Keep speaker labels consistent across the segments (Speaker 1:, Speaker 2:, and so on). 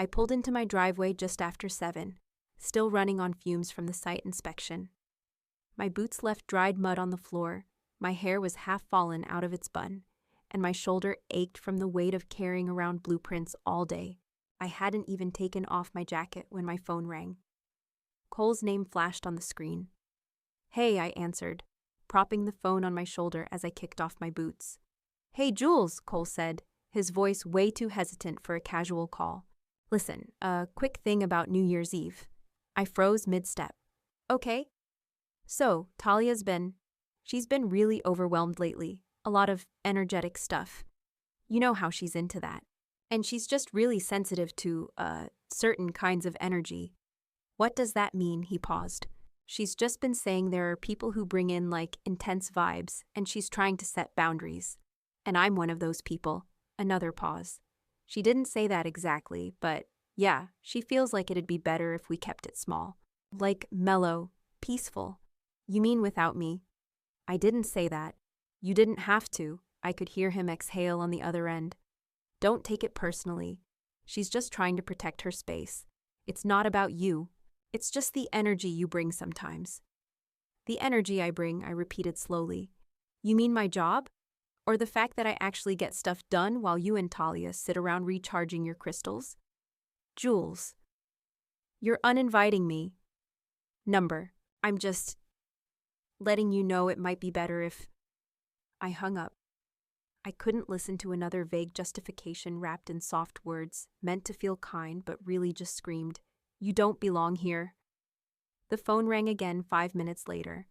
Speaker 1: I pulled into my driveway just after 7, still running on fumes from the site inspection. My boots left dried mud on the floor, my hair was half fallen out of its bun, and my shoulder ached from the weight of carrying around blueprints all day. I hadn't even taken off my jacket when my phone rang. Cole's name flashed on the screen. "Hey," I answered, propping the phone on my shoulder as I kicked off my boots. "Hey, Jules," Cole said, his voice way too hesitant for a casual call. "Listen, a quick thing about New Year's Eve." I froze mid-step. "Okay." "So, she's been really overwhelmed lately. A lot of energetic stuff. You know how she's into that. And she's just really sensitive to, certain kinds of energy." "What does that mean?" He paused. "She's just been saying there are people who bring in, intense vibes, and she's trying to set boundaries. And I'm one of those people." Another pause. "She didn't say that exactly, but yeah, she feels like it'd be better if we kept it small. Like mellow, peaceful." "You mean without me?" "I didn't say that. You didn't have to." I could hear him exhale on the other end. "Don't take it personally. She's just trying to protect her space. It's not about you. It's just the energy you bring sometimes." "The energy I bring," I repeated slowly. "You mean my job? Or the fact that I actually get stuff done while you and Talia sit around recharging your crystals?" "Jules, you're uninviting me." I'm just letting you know it might be better if..." I hung up. I couldn't listen to another vague justification wrapped in soft words, meant to feel kind but really just screamed, "You don't belong here." The phone rang again 5 minutes later.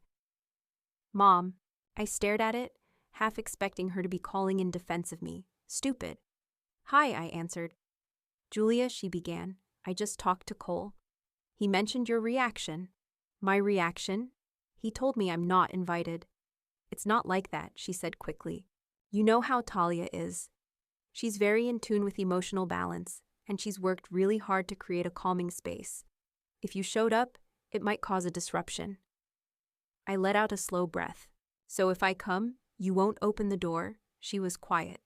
Speaker 1: "Mom." I stared at it, half expecting her to be calling in defense of me. Stupid. "Hi," I answered. "Julia," she began, "I just talked to Cole. He mentioned your reaction." "My reaction?" "He told me I'm not invited." "It's not like that," she said quickly. "You know how Talia is. She's very in tune with emotional balance, and she's worked really hard to create a calming space. If you showed up, it might cause a disruption." I let out a slow breath. "So if I come, you won't open the door?" She was quiet.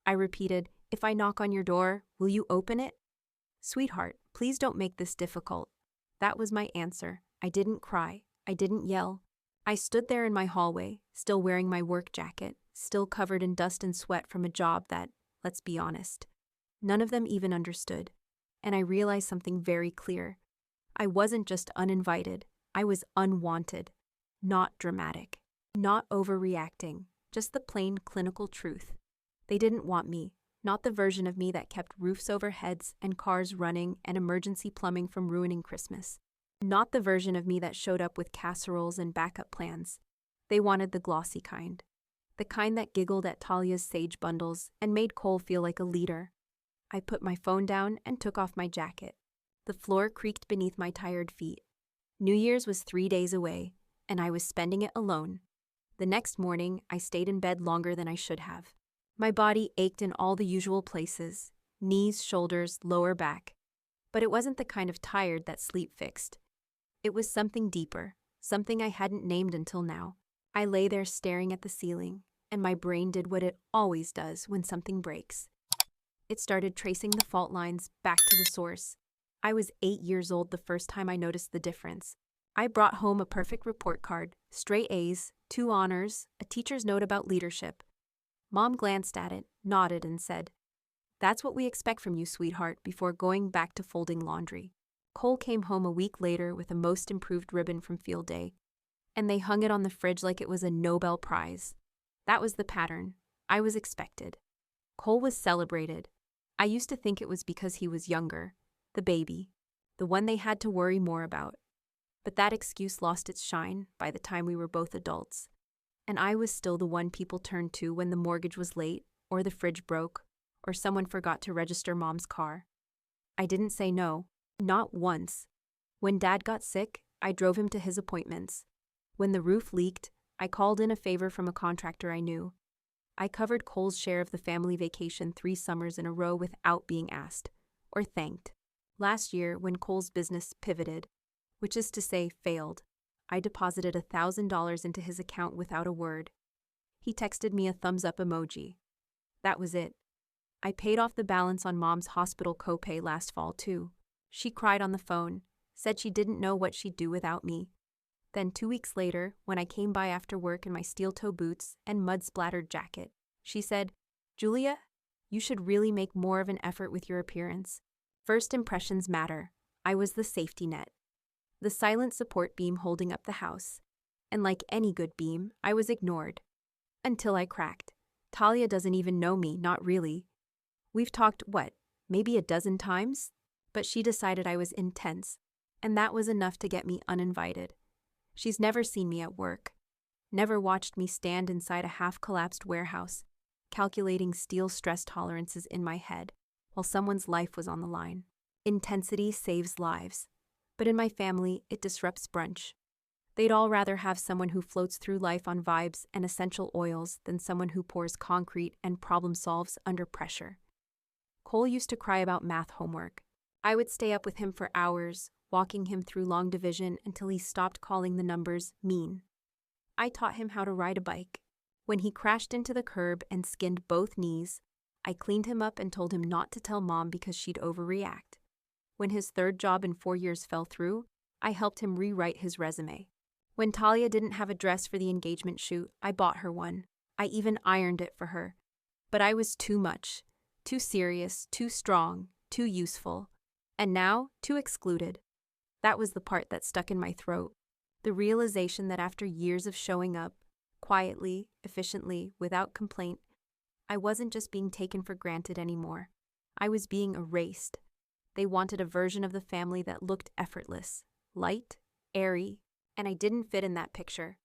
Speaker 1: I repeated, "If I knock on your door, will you open it?" "Sweetheart, please don't make this difficult." That was my answer. I didn't cry. I didn't yell. I stood there in my hallway, still wearing my work jacket, still covered in dust and sweat from a job that, let's be honest, none of them even understood. And I realized something very clear. I wasn't just uninvited. I was unwanted. Not dramatic. Not overreacting. Just the plain clinical truth. They didn't want me. Not the version of me that kept roofs over heads and cars running and emergency plumbing from ruining Christmas. Not the version of me that showed up with casseroles and backup plans. They wanted the glossy kind. The kind that giggled at Talia's sage bundles and made Cole feel like a leader. I put my phone down and took off my jacket. The floor creaked beneath my tired feet. New Year's was 3 days away, and I was spending it alone. The next morning, I stayed in bed longer than I should have. My body ached in all the usual places, knees, shoulders, lower back. But it wasn't the kind of tired that sleep fixed. It was something deeper, something I hadn't named until now. I lay there staring at the ceiling, and my brain did what it always does when something breaks. It started tracing the fault lines back to the source. I was 8 years old the first time I noticed the difference. I brought home a perfect report card, straight A's, 2 honors, a teacher's note about leadership. Mom glanced at it, nodded, and said, "That's what we expect from you, sweetheart," before going back to folding laundry. Cole came home a week later with a most improved ribbon from field day, and they hung it on the fridge like it was a Nobel Prize. That was the pattern. I was expected. Cole was celebrated. I used to think it was because he was younger, the baby, the one they had to worry more about. But that excuse lost its shine by the time we were both adults, and I was still the one people turned to when the mortgage was late, or the fridge broke, or someone forgot to register Mom's car. I didn't say no, not once. When Dad got sick, I drove him to his appointments. When the roof leaked, I called in a favor from a contractor I knew. I covered Cole's share of the family vacation 3 summers in a row without being asked, or thanked. Last year, when Cole's business pivoted, which is to say failed, I deposited $1,000 into his account without a word. He texted me a thumbs-up emoji. That was it. I paid off the balance on Mom's hospital copay last fall, too. She cried on the phone, said she didn't know what she'd do without me. Then 2 weeks later, when I came by after work in my steel-toe boots and mud-splattered jacket, she said, "Julia, you should really make more of an effort with your appearance. First impressions matter." I was the safety net, the silent support beam holding up the house. And like any good beam, I was ignored. Until I cracked. Talia doesn't even know me, not really. We've talked, maybe a dozen times? But she decided I was intense, and that was enough to get me uninvited. She's never seen me at work, never watched me stand inside a half-collapsed warehouse, calculating steel stress tolerances in my head while someone's life was on the line. Intensity saves lives, but in my family, it disrupts brunch. They'd all rather have someone who floats through life on vibes and essential oils than someone who pours concrete and problem solves under pressure. Cole used to cry about math homework. I would stay up with him for hours, walking him through long division until he stopped calling the numbers mean. I taught him how to ride a bike. When he crashed into the curb and skinned both knees, I cleaned him up and told him not to tell Mom because she'd overreact. When his third job in 4 years fell through, I helped him rewrite his resume. When Talia didn't have a dress for the engagement shoot, I bought her one. I even ironed it for her. But I was too much, too serious, too strong, too useful, and now too excluded. That was the part that stuck in my throat. The realization that after years of showing up, quietly, efficiently, without complaint, I wasn't just being taken for granted anymore. I was being erased. They wanted a version of the family that looked effortless, light, airy, and I didn't fit in that picture.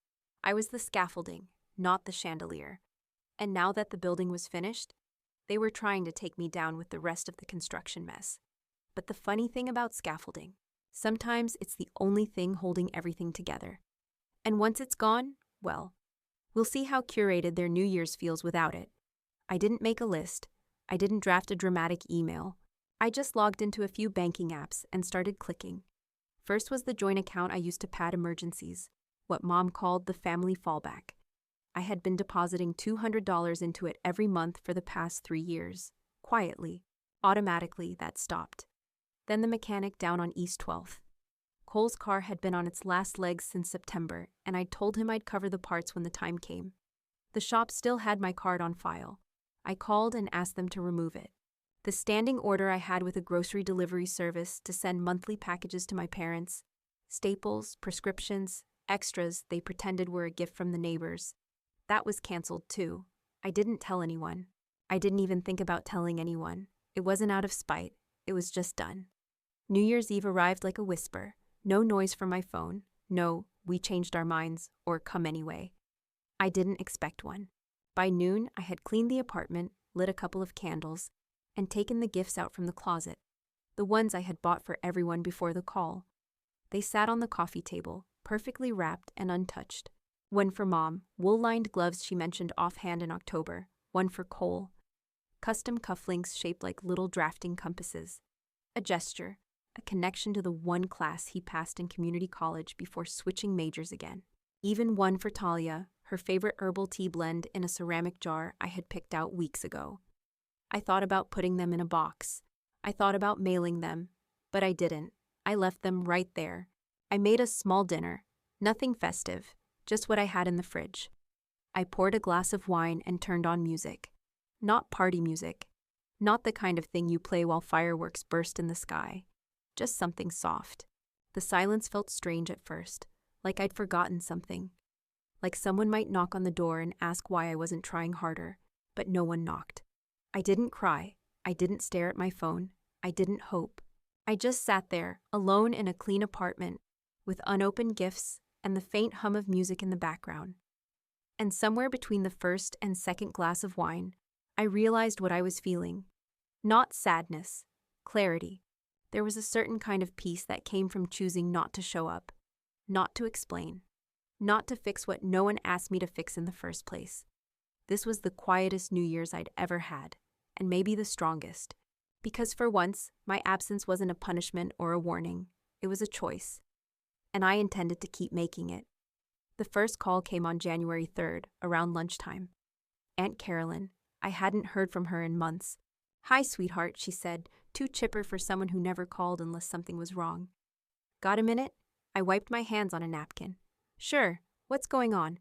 Speaker 1: I was the scaffolding, not the chandelier. And now that the building was finished, they were trying to take me down with the rest of the construction mess. But the funny thing about scaffolding, sometimes it's the only thing holding everything together. And once it's gone, well, we'll see how curated their New Year's feels without it. I didn't make a list. I didn't draft a dramatic email. I just logged into a few banking apps and started clicking. First was the joint account I used to pad emergencies, what Mom called the family fallback. I had been depositing $200 into it every month for the past 3 years. Quietly, automatically, that stopped. Then the mechanic down on East 12th. Cole's car had been on its last legs since September, and I'd told him I'd cover the parts when the time came. The shop still had my card on file. I called and asked them to remove it. The standing order I had with a grocery delivery service to send monthly packages to my parents, staples, prescriptions, extras they pretended were a gift from the neighbors, that was canceled too. I didn't tell anyone. I didn't even think about telling anyone. It wasn't out of spite. It was just done. New Year's Eve arrived like a whisper. No noise from my phone. No, we changed our minds, or come anyway. I didn't expect one. By noon, I had cleaned the apartment, lit a couple of candles, and taken the gifts out from the closet, the ones I had bought for everyone before the call. They sat on the coffee table, perfectly wrapped and untouched. One for Mom, wool-lined gloves she mentioned offhand in October, one for Cole, custom cufflinks shaped like little drafting compasses. A gesture, a connection to the one class he passed in community college before switching majors again. Even one for Talia, her favorite herbal tea blend in a ceramic jar I had picked out weeks ago. I thought about putting them in a box. I thought about mailing them, but I didn't. I left them right there. I made a small dinner, nothing festive, just what I had in the fridge. I poured a glass of wine and turned on music. Not party music. Not the kind of thing you play while fireworks burst in the sky. Just something soft. The silence felt strange at first, like I'd forgotten something. Like someone might knock on the door and ask why I wasn't trying harder, but no one knocked. I didn't cry. I didn't stare at my phone. I didn't hope. I just sat there, alone in a clean apartment, with unopened gifts and the faint hum of music in the background. And somewhere between the first and second glass of wine, I realized what I was feeling. Not sadness, clarity. There was a certain kind of peace that came from choosing not to show up, not to explain, not to fix what no one asked me to fix in the first place. This was the quietest New Year's I'd ever had, and maybe the strongest. Because for once, my absence wasn't a punishment or a warning. It was a choice. And I intended to keep making it. The first call came on January 3rd, around lunchtime. Aunt Carolyn. I hadn't heard from her in months. "Hi, sweetheart," she said, too chipper for someone who never called unless something was wrong. "Got a minute?" I wiped my hands on a napkin. "Sure, what's going on?"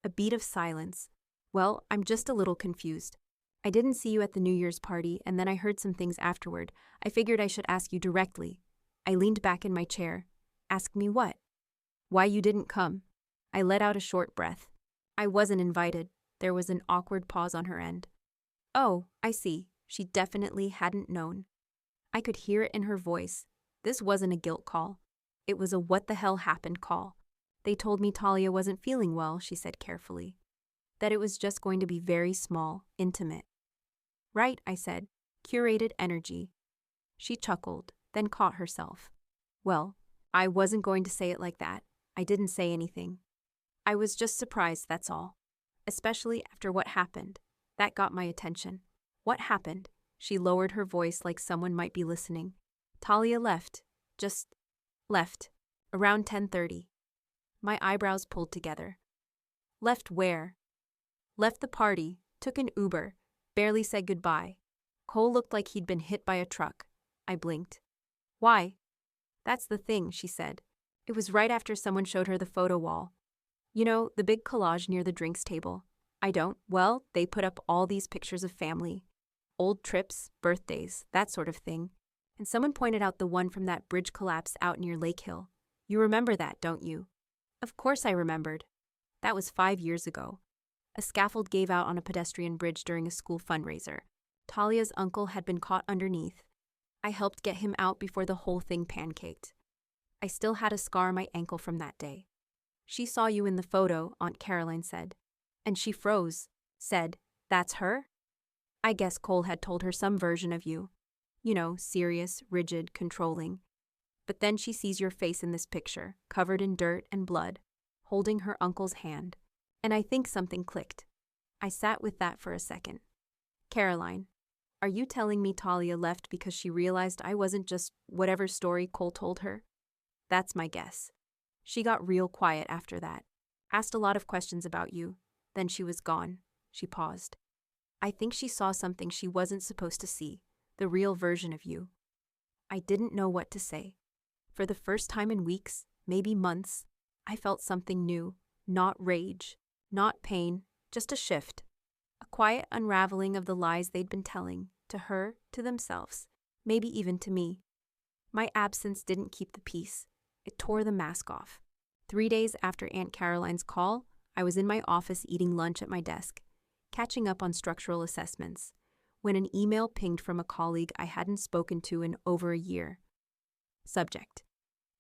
Speaker 1: A beat of silence. "Well, I'm just a little confused. I didn't see you at the New Year's party, and then I heard some things afterward. I figured I should ask you directly." I leaned back in my chair. "Ask me what?" "Why you didn't come." I let out a short breath. "I wasn't invited." There was an awkward pause on her end. "Oh, I see." She definitely hadn't known. I could hear it in her voice. This wasn't a guilt call. It was a what the hell happened call. "They told me Talia wasn't feeling well," she said carefully. "That it was just going to be very small, intimate." "Right," I said. "Curated energy." She chuckled, then caught herself. "Well, I wasn't going to say it like that. I didn't say anything. I was just surprised, that's all. Especially after what happened. That got my attention." "What happened?" She lowered her voice like someone might be listening. "Talia left. Just left. Around 10:30. My eyebrows pulled together. "Left where?" "Left the party, took an Uber, barely said goodbye. Cole looked like he'd been hit by a truck." I blinked. "Why?" "That's the thing," she said. "It was right after someone showed her the photo wall. You know, the big collage near the drinks table." "I don't." "Well, they put up all these pictures of family. Old trips, birthdays, that sort of thing. And someone pointed out the one from that bridge collapse out near Lake Hill. You remember that, don't you?" Of course I remembered. That was 5 years ago. A scaffold gave out on a pedestrian bridge during a school fundraiser. Talia's uncle had been caught underneath. I helped get him out before the whole thing pancaked. I still had a scar on my ankle from that day. "She saw you in the photo," Aunt Caroline said. And she froze. Said, "That's her?" I guess Cole had told her some version of you. You know, serious, rigid, controlling. But then she sees your face in this picture, covered in dirt and blood, holding her uncle's hand. And I think something clicked. I sat with that for a second. "Caroline, are you telling me Talia left because she realized I wasn't just whatever story Cole told her?" "That's my guess." She got real quiet after that. "Asked a lot of questions about you. Then she was gone." She paused. "I think she saw something she wasn't supposed to see, the real version of you." I didn't know what to say. For the first time in weeks, maybe months, I felt something new. Not rage, not pain, just a shift. A quiet unraveling of the lies they'd been telling, to her, to themselves, maybe even to me. My absence didn't keep the peace. It tore the mask off. 3 days after Aunt Caroline's call, I was in my office eating lunch at my desk, catching up on structural assessments, when an email pinged from a colleague I hadn't spoken to in over a year. Subject: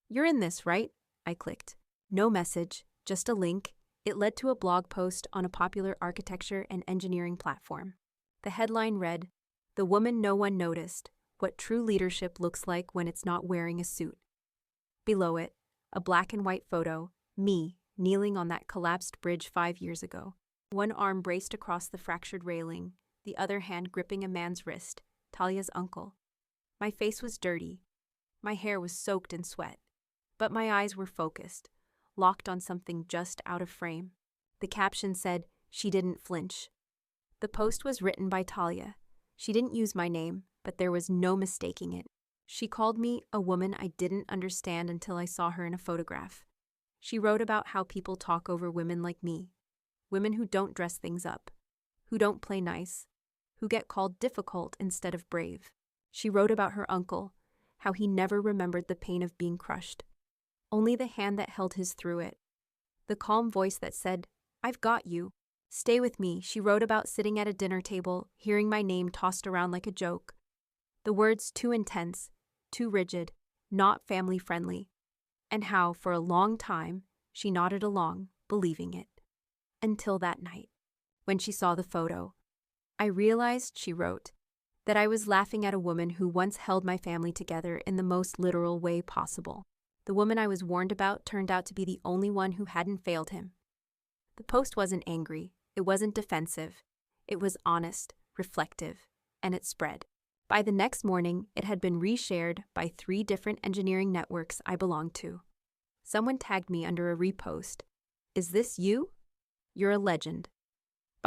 Speaker 1: "You're in this, right?" I clicked. No message, just a link. It led to a blog post on a popular architecture and engineering platform. The headline read, "The Woman No One Noticed: What True Leadership Looks Like When It's Not Wearing a Suit." Below it, a black and white photo, me, kneeling on that collapsed bridge 5 years ago. One arm braced across the fractured railing, the other hand gripping a man's wrist, Talia's uncle. My face was dirty. My hair was soaked in sweat. But my eyes were focused, locked on something just out of frame. The caption said, "She didn't flinch." The post was written by Talia. She didn't use my name, but there was no mistaking it. She called me a woman I didn't understand until I saw her in a photograph. She wrote about how people talk over women like me. Women who don't dress things up, who don't play nice, who get called difficult instead of brave. She wrote about her uncle, how he never remembered the pain of being crushed. Only the hand that held his through it. The calm voice that said, "I've got you. Stay with me." She wrote about sitting at a dinner table, hearing my name tossed around like a joke. The words too intense, too rigid, not family-friendly. And how, for a long time, she nodded along, believing it. Until that night, when she saw the photo. I realized, she wrote, that I was laughing at a woman who once held my family together in the most literal way possible. The woman I was warned about turned out to be the only one who hadn't failed him. The post wasn't angry, it wasn't defensive. It was honest, reflective, and it spread. By the next morning, it had been reshared by 3 different engineering networks I belonged to. Someone tagged me under a repost. "Is this you? You're a legend."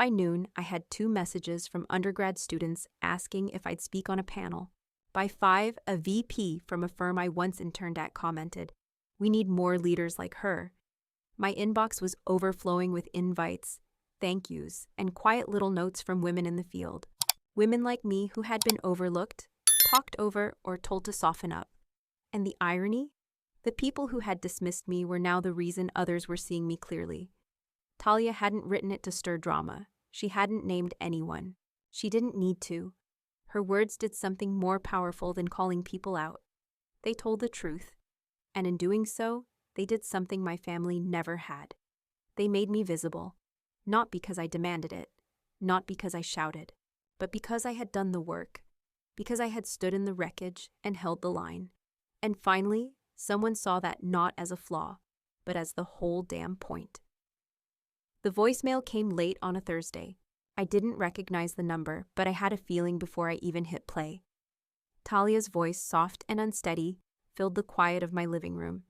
Speaker 1: By noon, I had 2 messages from undergrad students asking if I'd speak on a panel. By 5, a VP from a firm I once interned at commented, "We need more leaders like her." My inbox was overflowing with invites, thank yous, and quiet little notes from women in the field. Women like me who had been overlooked, talked over, or told to soften up. And the irony? The people who had dismissed me were now the reason others were seeing me clearly. Talia hadn't written it to stir drama. She hadn't named anyone. She didn't need to. Her words did something more powerful than calling people out. They told the truth. And in doing so, they did something my family never had. They made me visible. Not because I demanded it. Not because I shouted. But because I had done the work. Because I had stood in the wreckage and held the line. And finally, someone saw that not as a flaw, but as the whole damn point. The voicemail came late on a Thursday. I didn't recognize the number, but I had a feeling before I even hit play. Talia's voice, soft and unsteady, filled the quiet of my living room.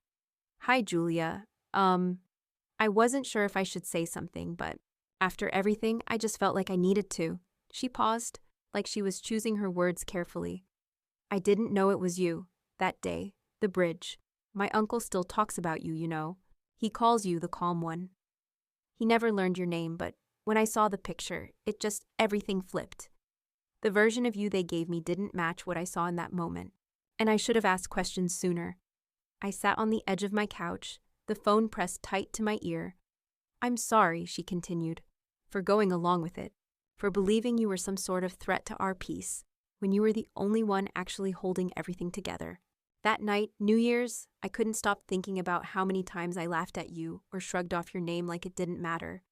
Speaker 1: "Hi, Julia. I wasn't sure if I should say something, but after everything, I just felt like I needed to." She paused, like she was choosing her words carefully. "I didn't know it was you. That day, the bridge. My uncle still talks about you, you know. He calls you the calm one. He never learned your name, but when I saw the picture, everything flipped. The version of you they gave me didn't match what I saw in that moment, and I should have asked questions sooner." I sat on the edge of my couch, the phone pressed tight to my ear. "I'm sorry," she continued, "for going along with it, for believing you were some sort of threat to our peace, when you were the only one actually holding everything together. That night, New Year's, I couldn't stop thinking about how many times I laughed at you or shrugged off your name like it didn't matter.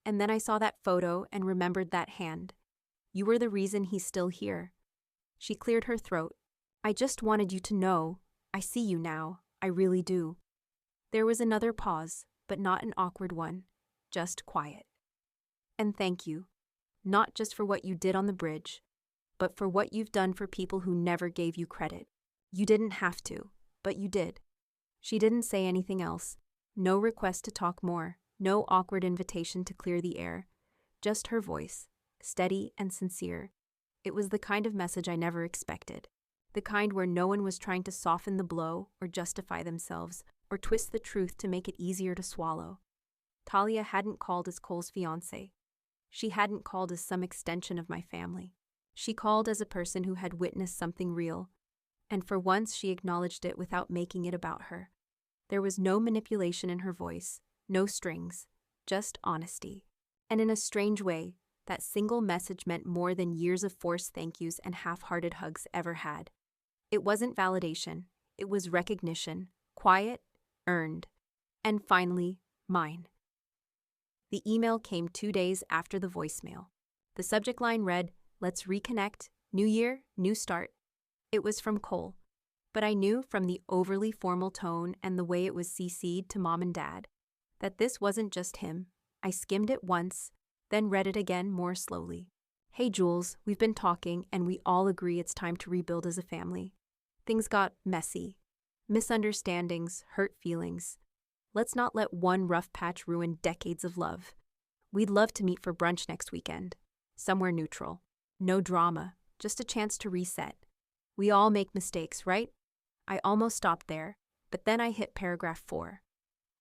Speaker 1: And then I saw that photo and remembered that hand. You were the reason he's still here." She cleared her throat. "I just wanted you to know. I see you now. I really do." There was another pause, but not an awkward one, just quiet. "And thank you. Not just for what you did on the bridge, but for what you've done for people who never gave you credit. You didn't have to, but you did." She didn't say anything else. No request to talk more, no awkward invitation to clear the air. Just her voice, steady and sincere. It was the kind of message I never expected. The kind where no one was trying to soften the blow or justify themselves or twist the truth to make it easier to swallow. Talia hadn't called as Cole's fiancée. She hadn't called as some extension of my family. She called as a person who had witnessed something real, and for once she acknowledged it without making it about her. There was no manipulation in her voice, no strings, just honesty. And in a strange way, that single message meant more than years of forced thank yous and half-hearted hugs ever had. It wasn't validation, it was recognition, quiet, earned, and finally, mine. The email came 2 days after the voicemail. The subject line read, "Let's reconnect, new year, new start." It was from Cole, but I knew from the overly formal tone and the way it was CC'd to Mom and Dad that this wasn't just him. I skimmed it once, then read it again more slowly. "Hey Jules, we've been talking and we all agree it's time to rebuild as a family. Things got messy. Misunderstandings, hurt feelings. Let's not let one rough patch ruin decades of love. We'd love to meet for brunch next weekend. Somewhere neutral. No drama, just a chance to reset. We all make mistakes, right?" I almost stopped there, but then I hit paragraph 4.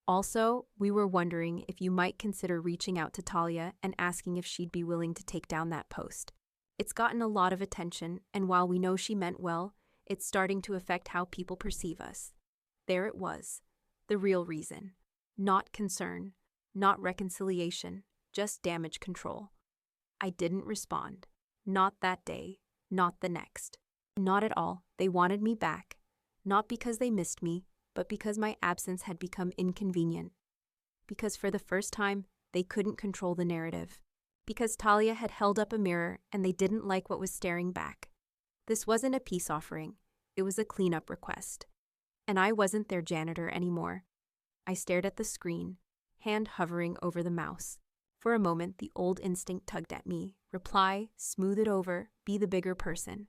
Speaker 1: "Also, we were wondering if you might consider reaching out to Talia and asking if she'd be willing to take down that post. It's gotten a lot of attention, and while we know she meant well, it's starting to affect how people perceive us." There it was, the real reason. Not concern, not reconciliation, just damage control. I didn't respond. Not that day, not the next. Not at all. They wanted me back. Not because they missed me, but because my absence had become inconvenient. Because for the first time, they couldn't control the narrative. Because Talia had held up a mirror and they didn't like what was staring back. This wasn't a peace offering. It was a cleanup request. And I wasn't their janitor anymore. I stared at the screen, hand hovering over the mouse. For a moment, the old instinct tugged at me. Reply, smooth it over, be the bigger person.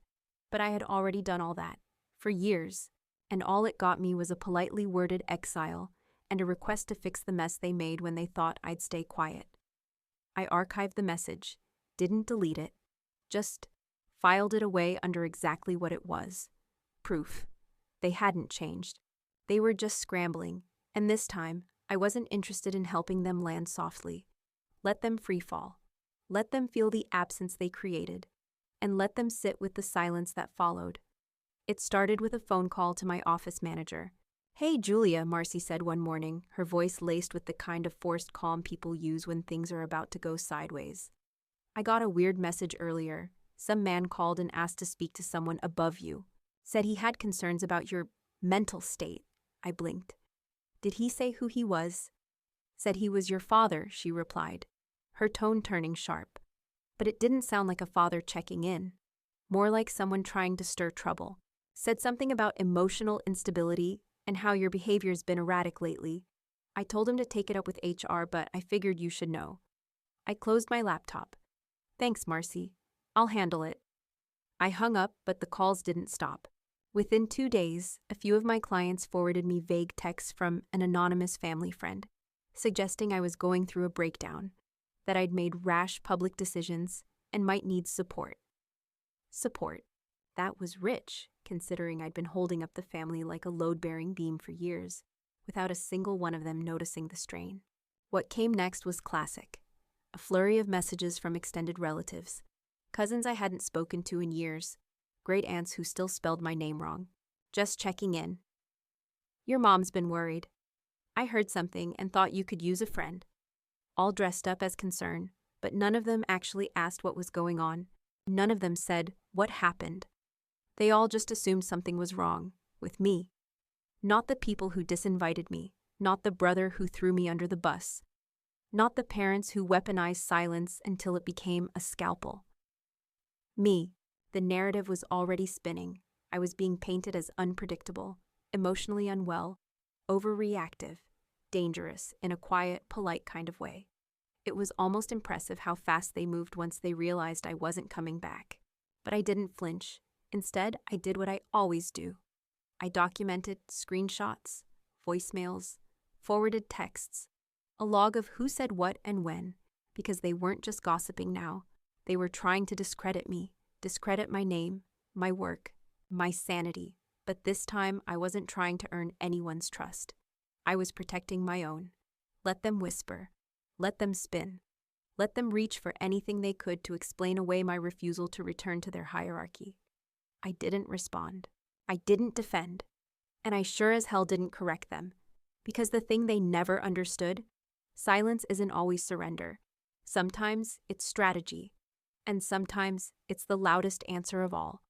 Speaker 1: But I had already done all that, for years, and all it got me was a politely worded exile and a request to fix the mess they made when they thought I'd stay quiet. I archived the message, didn't delete it, just filed it away under exactly what it was. Proof. They hadn't changed. They were just scrambling, and this time, I wasn't interested in helping them land softly. Let them free fall. Let them feel the absence they created, and let them sit with the silence that followed. It started with a phone call to my office manager. "Hey, Julia," Marcy said one morning, her voice laced with the kind of forced calm people use when things are about to go sideways. "I got a weird message earlier. Some man called and asked to speak to someone above you. Said he had concerns about your mental state." I blinked. "Did he say who he was?" "Said he was your father," she replied, her tone turning sharp. But it didn't sound like a father checking in. More like someone trying to stir trouble. Said something about emotional instability and how your behavior's been erratic lately. I told him to take it up with HR, but I figured you should know. I closed my laptop. "Thanks, Marcy. I'll handle it." I hung up, but the calls didn't stop. Within 2 days, a few of my clients forwarded me vague texts from an anonymous family friend, suggesting I was going through a breakdown, that I'd made rash public decisions, and might need support. Support. That was rich, considering I'd been holding up the family like a load-bearing beam for years, without a single one of them noticing the strain. What came next was classic. A flurry of messages from extended relatives, cousins I hadn't spoken to in years, great aunts who still spelled my name wrong. Just checking in. "Your mom's been worried. I heard something and thought you could use a friend." All dressed up as concern, but none of them actually asked what was going on. None of them said what happened. They all just assumed something was wrong with me. Not the people who disinvited me, not the brother who threw me under the bus, not the parents who weaponized silence until it became a scalpel. Me. The narrative was already spinning. I was being painted as unpredictable, emotionally unwell, overreactive, dangerous in a quiet, polite kind of way. It was almost impressive how fast they moved once they realized I wasn't coming back. But I didn't flinch. Instead, I did what I always do. I documented screenshots, voicemails, forwarded texts, a log of who said what and when, because they weren't just gossiping now. They were trying to discredit me. Discredit my name, my work, my sanity. But this time, I wasn't trying to earn anyone's trust. I was protecting my own. Let them whisper. Let them spin. Let them reach for anything they could to explain away my refusal to return to their hierarchy. I didn't respond. I didn't defend. And I sure as hell didn't correct them. Because the thing they never understood, silence isn't always surrender. Sometimes it's strategy. And sometimes it's the loudest answer of all.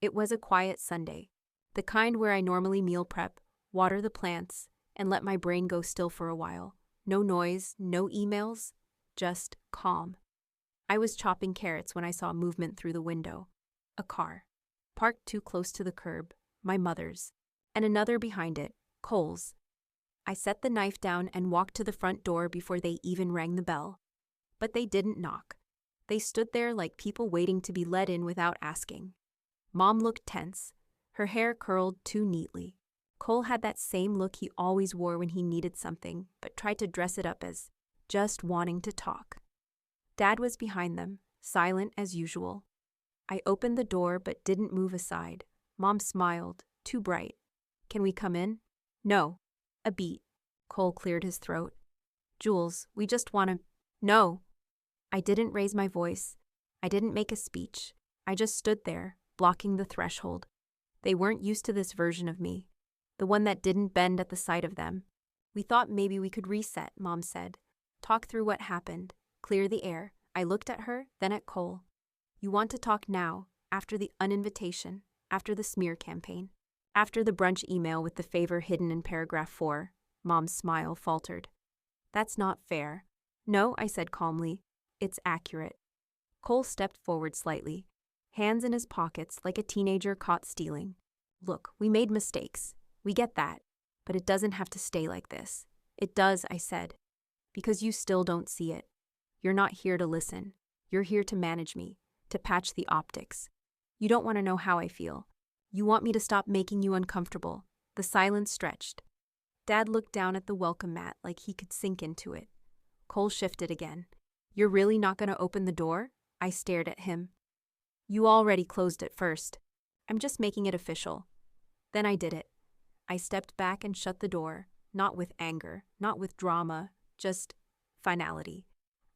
Speaker 1: It was a quiet Sunday, the kind where I normally meal prep, water the plants, and let my brain go still for a while. No noise, no emails, just calm. I was chopping carrots when I saw movement through the window. A car, parked too close to the curb, my mother's, and another behind it, Cole's. I set the knife down and walked to the front door before they even rang the bell. But they didn't knock. They stood there like people waiting to be let in without asking. Mom looked tense, her hair curled too neatly. Cole had that same look he always wore when he needed something, but tried to dress it up as just wanting to talk. Dad was behind them, silent as usual. I opened the door but didn't move aside. Mom smiled, too bright. "Can we come in?" "No." A beat. Cole cleared his throat. "Jules, we just want to—" "No." I didn't raise my voice. I didn't make a speech. I just stood there, blocking the threshold. They weren't used to this version of me, the one that didn't bend at the sight of them. "We thought maybe we could reset," Mom said. "Talk through what happened. Clear the air." I looked at her, then at Cole. "You want to talk now, after the uninvitation, after the smear campaign, after the brunch email with the favor hidden in paragraph 4. Mom's smile faltered. "That's not fair." "No," I said calmly. "It's accurate." Cole stepped forward slightly, hands in his pockets like a teenager caught stealing. "Look, we made mistakes. We get that. But it doesn't have to stay like this." "It does," I said. "Because you still don't see it. You're not here to listen. You're here to manage me, to patch the optics. You don't want to know how I feel. You want me to stop making you uncomfortable." The silence stretched. Dad looked down at the welcome mat like he could sink into it. Cole shifted again. You're really not going to open the door? I stared at him. You already closed it first. I'm just making it official. Then I did it. I stepped back and shut the door, not with anger, not with drama, just finality.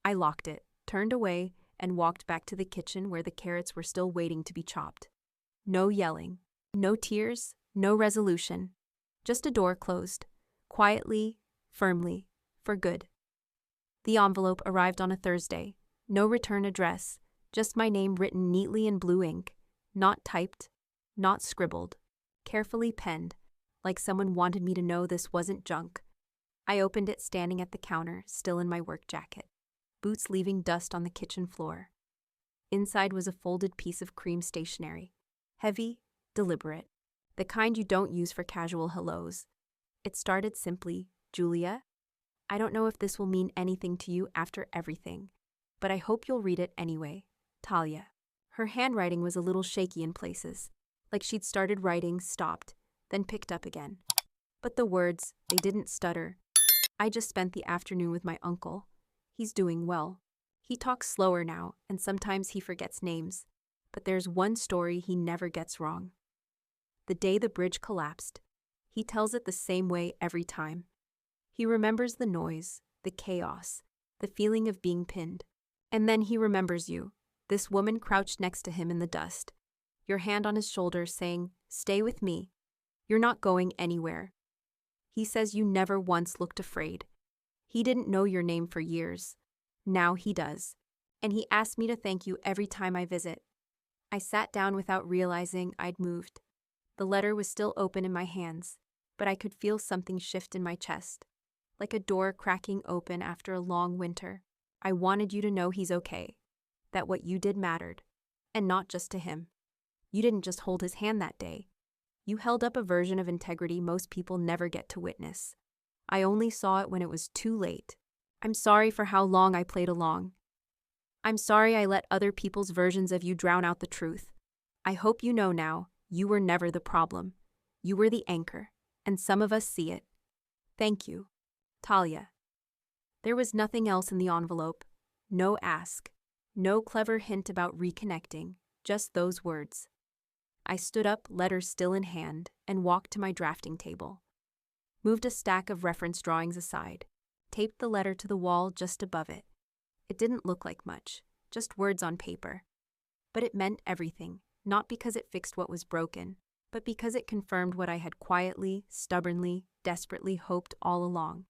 Speaker 1: I locked it, turned away, and walked back to the kitchen where the carrots were still waiting to be chopped. No yelling, no tears, no resolution. Just a door closed, quietly, firmly, for good. The envelope arrived on a Thursday. No return address, just my name written neatly in blue ink, not typed, not scribbled, carefully penned, like someone wanted me to know this wasn't junk. I opened it standing at the counter, still in my work jacket, boots leaving dust on the kitchen floor. Inside was a folded piece of cream stationery, heavy, deliberate, the kind you don't use for casual hellos. It started simply, Julia. I don't know if this will mean anything to you after everything, but I hope you'll read it anyway. Talia. Her handwriting was a little shaky in places, like she'd started writing, stopped, then picked up again. But the words, they didn't stutter. I just spent the afternoon with my uncle. He's doing well. He talks slower now, and sometimes he forgets names. But there's one story he never gets wrong. The day the bridge collapsed. He tells it the same way every time. He remembers the noise, the chaos, the feeling of being pinned. And then he remembers you, this woman crouched next to him in the dust, your hand on his shoulder saying, "Stay with me. You're not going anywhere." He says you never once looked afraid. He didn't know your name for years. Now he does. And he asked me to thank you every time I visit. I sat down without realizing I'd moved. The letter was still open in my hands, but I could feel something shift in my chest, like a door cracking open after a long winter. I wanted you to know he's okay, that what you did mattered, and not just to him. You didn't just hold his hand that day. You held up a version of integrity most people never get to witness. I only saw it when it was too late. I'm sorry for how long I played along. I'm sorry I let other people's versions of you drown out the truth. I hope you know now, you were never the problem. You were the anchor, and some of us see it. Thank you. Talia. There was nothing else in the envelope. No ask. No clever hint about reconnecting. Just those words. I stood up, letter still in hand, and walked to my drafting table. Moved a stack of reference drawings aside. Taped the letter to the wall just above it. It didn't look like much, just words on paper. But it meant everything, not because it fixed what was broken, but because it confirmed what I had quietly, stubbornly, desperately hoped all along.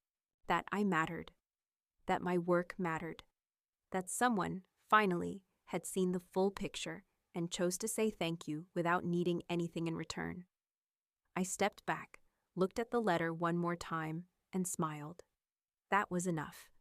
Speaker 1: That I mattered. That my work mattered. That someone, finally, had seen the full picture and chose to say thank you without needing anything in return. I stepped back, looked at the letter one more time, and smiled. That was enough.